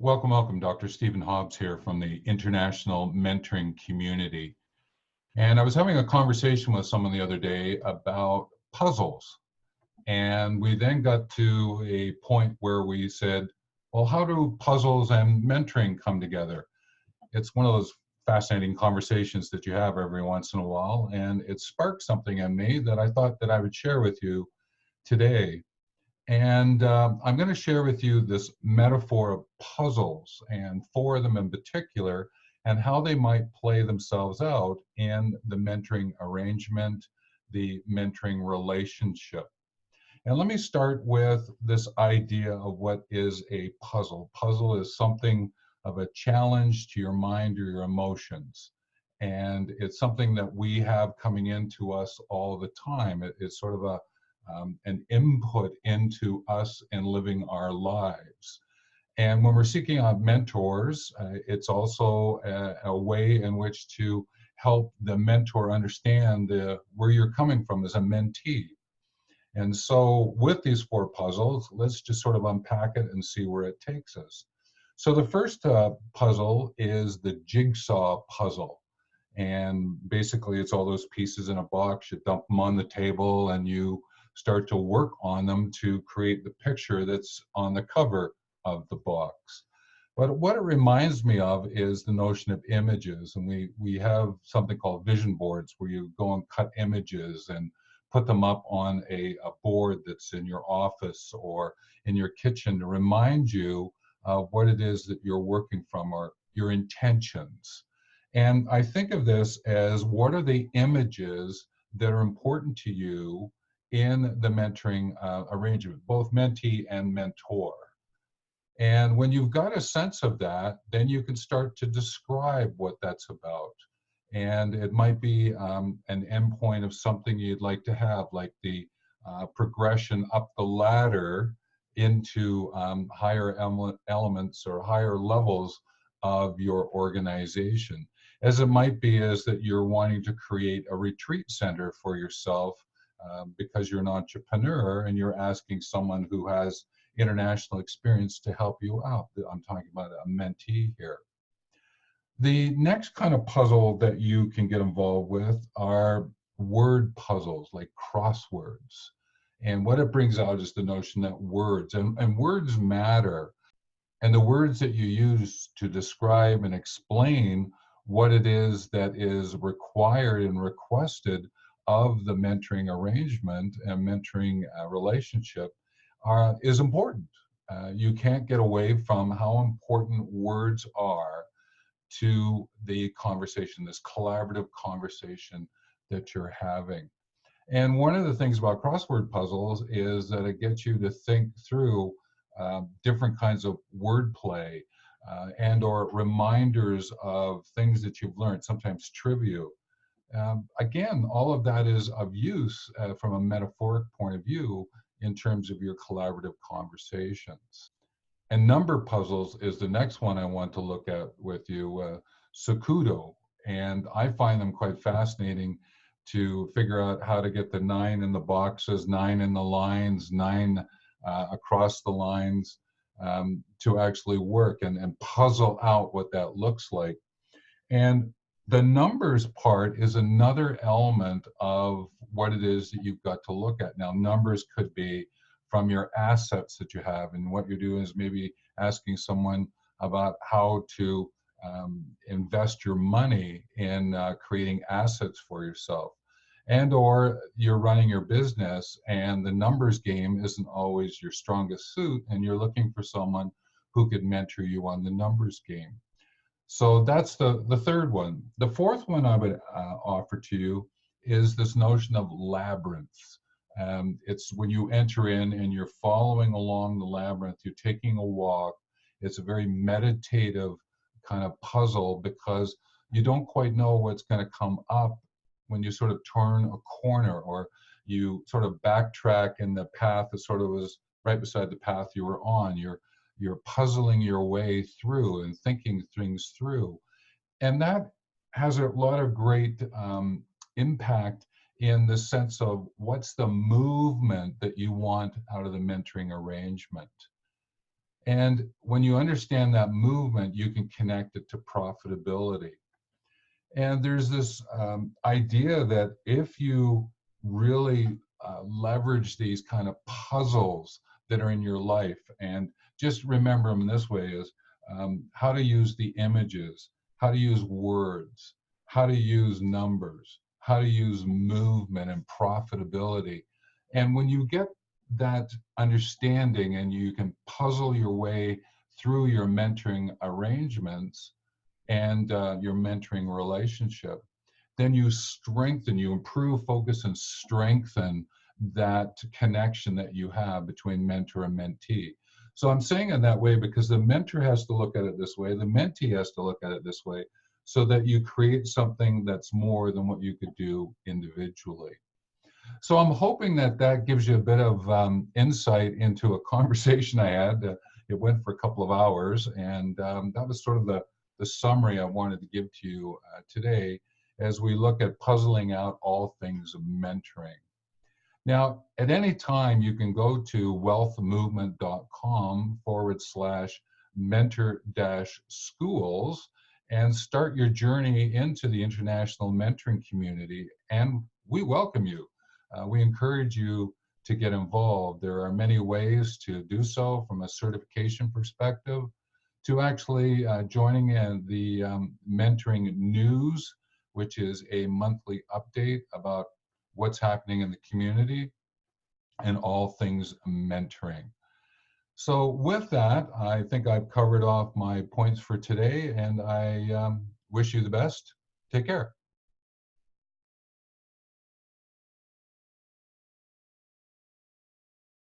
Welcome. Dr. Stephen Hobbs here from the International Mentoring Community. And I was having a conversation with someone the other day about puzzles. And we then got to a point where we said, well, how do puzzles and mentoring come together? It's one of those fascinating conversations that you have every once in a while. And it sparked something in me that I thought that I would share with you today. And I'm going to share with you this metaphor of puzzles, and four of them in particular, and how they might play themselves out in the mentoring arrangement, the mentoring relationship. And let me start with this idea of what is a puzzle. Puzzle is something of a challenge to your mind or your emotions. And it's something that we have coming into us all the time. It's sort of an input into us in living our lives. And when we're seeking out mentors, it's also a way in which to help the mentor understand where you're coming from as a mentee. And so with these four puzzles, let's just sort of unpack it and see where it takes us. So the first puzzle is the Jigsaw puzzle. And basically it's all those pieces in a box, you dump them on the table and you start to work on them to create the picture that's on the cover of the box. But what it reminds me of is the notion of images. And we have something called vision boards where you go and cut images and put them up on a board that's in your office or in your kitchen to remind you of what it is that you're working from or your intentions. And I think of this as, what are the images that are important to you in the mentoring arrangement, both mentee and mentor. And when you've got a sense of that, then you can start to describe what that's about. And it might be an endpoint of something you'd like to have, like the progression up the ladder into higher elements or higher levels of your organization. As it might be is that you're wanting to create a retreat center for yourself because you're an entrepreneur and you're asking someone who has international experience to help you out. I'm talking about a mentee here. The next kind of puzzle that you can get involved with are word puzzles, like crosswords. And what it brings out is the notion that words, and words matter. And the words that you use to describe and explain what it is that is required and requested of the mentoring arrangement and mentoring relationship is important. You can't get away from how important words are to the conversation, this collaborative conversation that you're having. And one of the things about crossword puzzles is that it gets you to think through different kinds of wordplay and or reminders of things that you've learned, sometimes trivia. Again, all of that is of use from a metaphoric point of view in terms of your collaborative conversations. And number puzzles is the next one I want to look at with you, Sudoku. And I find them quite fascinating to figure out how to get the 9 in the boxes, 9 in the lines, 9 across the lines to actually work and puzzle out what that looks like. And the numbers part is another element of what it is that you've got to look at. Now, numbers could be from your assets that you have, and what you're doing is maybe asking someone about how to invest your money in creating assets for yourself. And or you're running your business and the numbers game isn't always your strongest suit, and you're looking for someone who could mentor you on the numbers game. So that's the third one. The fourth one I would offer to you is this notion of labyrinths. It's when you enter in and you're following along the labyrinth, you're taking a walk. It's a very meditative kind of puzzle because you don't quite know what's going to come up when you sort of turn a corner or you sort of backtrack in the path that sort of was right beside the path you were on. You're puzzling your way through and thinking things through. And that has a lot of great impact in the sense of what's the movement that you want out of the mentoring arrangement. And when you understand that movement, you can connect it to profitability. And there's this idea that if you really leverage these kind of puzzles that are in your life, and just remember them in this way, is how to use the images, how to use words, how to use numbers, how to use movement and profitability. And when you get that understanding and you can puzzle your way through your mentoring arrangements and your mentoring relationship, then you strengthen, you improve, focus, and strengthen that connection that you have between mentor and mentee. So I'm saying it that way because the mentor has to look at it this way, the mentee has to look at it this way, so that you create something that's more than what you could do individually. So I'm hoping that that gives you a bit of insight into a conversation I had. It went for a couple of hours, and that was sort of the summary I wanted to give to you today as we look at puzzling out all things mentoring. Now, at any time, you can go to wealthmovement.com/mentor-schools and start your journey into the international mentoring community. And we welcome you. We encourage you to get involved. There are many ways to do so, from a certification perspective to actually joining in the mentoring news, which is a monthly update about what's happening in the community and all things mentoring. So with that, I think I've covered off my points for today, and I wish you the best. Take care.